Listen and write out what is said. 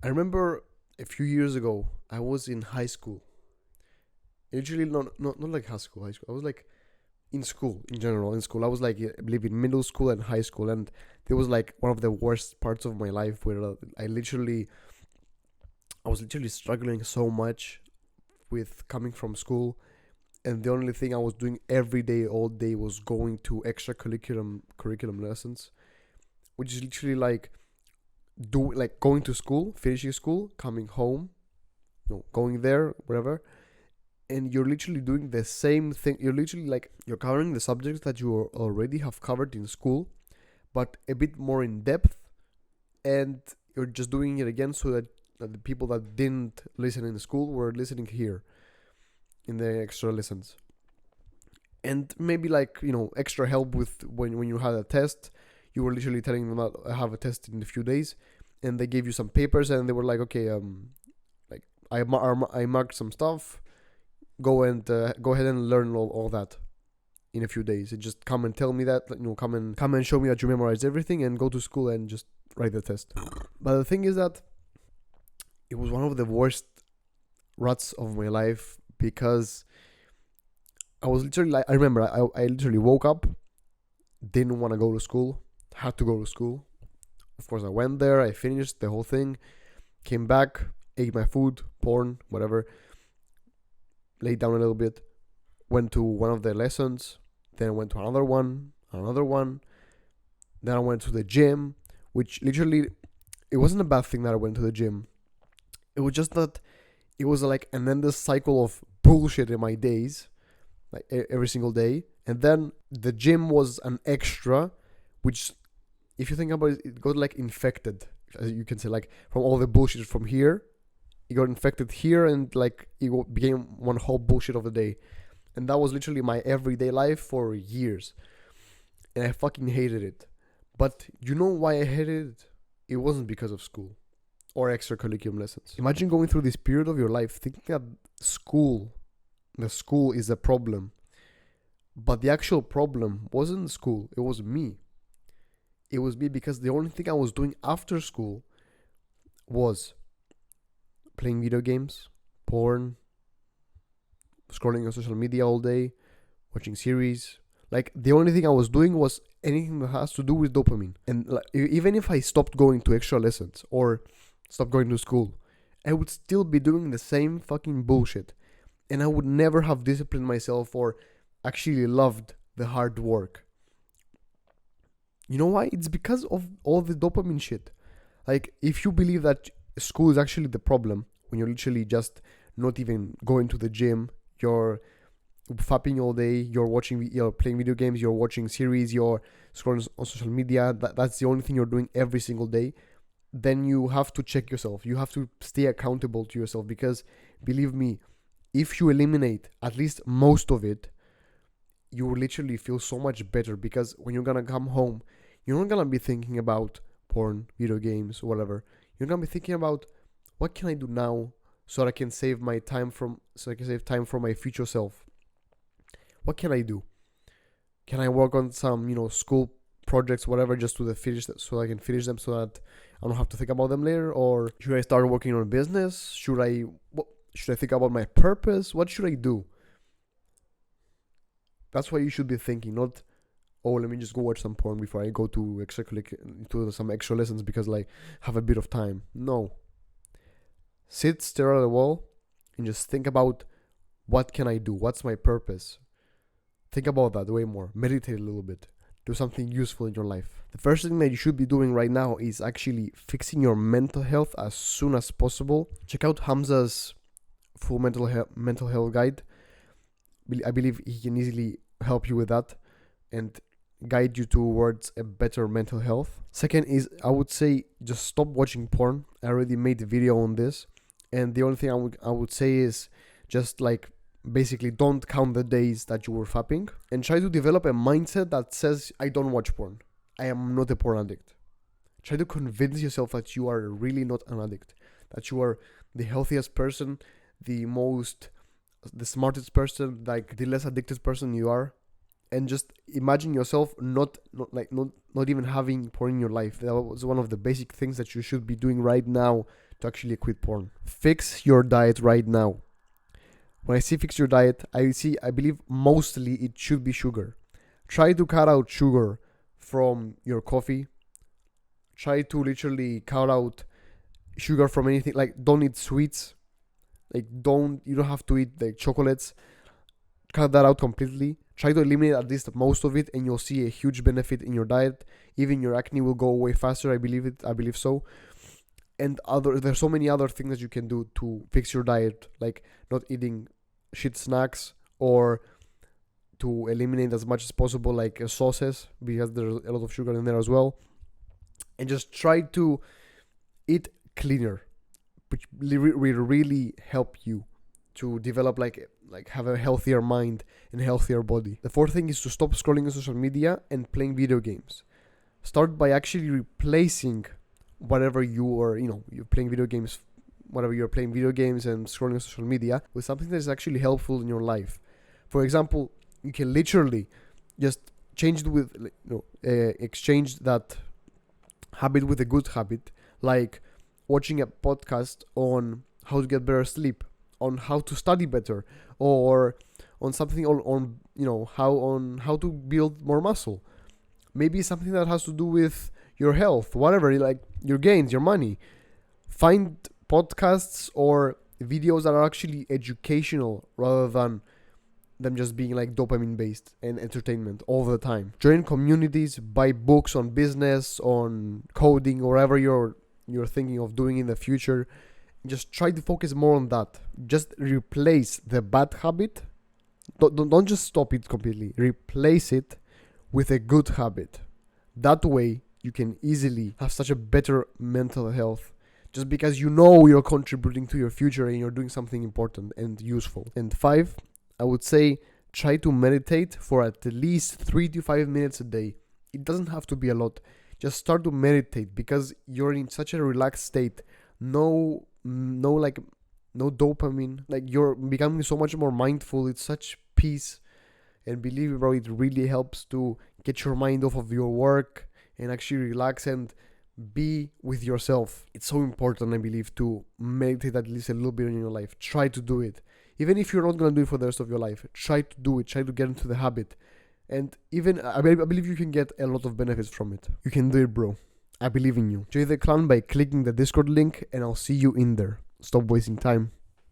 I remember a few years ago, I was in high school. Literally, not like high school. High school. I was like in school in general. In school, I was like I believe in middle school and high school, and it was like one of the worst parts of my life where I was literally struggling so much with coming from school, and the only thing I was doing every day, all day, was going to extra curriculum lessons, which is literally like going to school, finishing school, coming home, going there, wherever, and you're literally doing the same thing. You're literally like you're covering the subjects that you already have covered in school, but a bit more in depth, and you're just doing it again so that the people that didn't listen in school were listening here in the extra lessons. And maybe like extra help with when you had a test, you were literally telling them that I have a test in a few days, and they gave you some papers and they were like, okay, like I marked some stuff, go ahead and learn all that in a few days, and just come and tell me that, come and show me that you memorized everything, and go to school and just write the test. But the thing is that it was one of the worst ruts of my life, because I was literally like, I remember I literally woke up, didn't want to go to school, had to go to school. Of course, I went there, I finished the whole thing, came back, ate my food, porn, whatever, laid down a little bit, went to one of the lessons, then I went to another one, then I went to the gym, which literally, it wasn't a bad thing that I went to the gym. It was just that it was like an endless cycle of bullshit in my days, like every single day. And then the gym was an extra, which, if you think about it, it got like infected, as you can say, like from all the bullshit from here. It got infected here, and like became one whole bullshit of the day. And that was literally my everyday life for years. And I fucking hated it. But you know why I hated it? It wasn't because of school or extracurriculum lessons. Imagine going through this period of your life thinking that the school is a problem. But the actual problem wasn't school, it was me. It was me, because the only thing I was doing after school was playing video games, porn, scrolling on social media all day, watching series. Like, the only thing I was doing was anything that has to do with dopamine. And like, even if I stopped going to extra lessons or stopped going to school, I would still be doing the same fucking bullshit. And I would never have disciplined myself or actually loved the hard work. You know why? It's because of all the dopamine shit. Like, if you believe that school is actually the problem, when you're literally just not even going to the gym, you're fapping all day, you're playing video games, you're watching series, you're scrolling on social media, that's the only thing you're doing every single day, then you have to check yourself. You have to stay accountable to yourself, because believe me, if you eliminate at least most of it, you will literally feel so much better, because when you're gonna come home, you're not gonna be thinking about porn, video games, whatever. You're gonna be thinking about, what can I do now so that I can save time for my future self. What can I do? Can I work on some, school projects, whatever, just to finish that, so I can finish them, so that I don't have to think about them later? Or should I start working on a business? Should I think about my purpose? What should I do? That's what you should be thinking, not, oh, let me just go watch some porn before I go to some extra lessons, because like have a bit of time. No. Sit, stare at the wall, and just think about, what can I do? What's my purpose? Think about that way more. Meditate a little bit. Do something useful in your life. The first thing that you should be doing right now is actually fixing your mental health as soon as possible. Check out Hamza's full mental health guide. I believe he can easily help you with that and guide you towards a better mental health. Second is, I would say, just stop watching porn. I already made a video on this, and the only thing I would say is, just like, basically don't count the days that you were fapping, and try to develop a mindset that says, I don't watch porn. I am not a porn addict. Try to convince yourself that you are really not an addict, that you are the healthiest person, the smartest person, like the less addicted person you are. and just imagine yourself not even having porn in your life. That was one of the basic things that you should be doing right now to actually quit porn. Fix your diet right now. When I say fix your diet, I believe mostly it should be sugar. Try to cut out sugar from your coffee. Try to literally cut out sugar from anything. Like, don't eat sweets. Like, you don't have to eat like chocolates. Cut that out completely. Try to eliminate at least most of it, and you'll see a huge benefit in your diet. Even your acne will go away faster. I believe so. And there's so many other things that you can do to fix your diet, like not eating shit snacks, or to eliminate as much as possible like sauces, because there's a lot of sugar in there as well. And just try to eat cleaner, which will really help you to develop like have a healthier mind and a healthier body. The fourth thing is to stop scrolling on social media and playing video games. Start by actually replacing whatever you're playing video games, whatever you're playing video games and scrolling on social media, with something that is actually helpful in your life. For example, you can literally just change it with exchange that habit with a good habit, like watching a podcast on how to get better sleep, on how to study better, or on something on how to build more muscle. Maybe something that has to do with your health, whatever, like your gains, your money. Find podcasts or videos that are actually educational rather than them just being like dopamine based and entertainment all the time. Join communities, buy books on business, on coding, or whatever you're thinking of doing in the future. Just try to focus more on that. Just replace the bad habit. Don't just stop it completely. Replace it with a good habit. That way you can easily have such a better mental health, just because you're contributing to your future and you're doing something important and useful. And 5, I would say try to meditate for at least 3 to 5 minutes a day. It doesn't have to be a lot. Just start to meditate, because you're in such a relaxed state. No dopamine. Like, you're becoming so much more mindful. It's such peace. And believe me, bro, it really helps to get your mind off of your work and actually relax and be with yourself. It's so important, I believe, to meditate at least a little bit in your life. Try to do it. Even if you're not going to do it for the rest of your life, try to do it. Try to get into the habit. And even, I believe you can get a lot of benefits from it. You can do it, bro. I believe in you. Join the clan by clicking the Discord link, and I'll see you in there. Stop wasting time.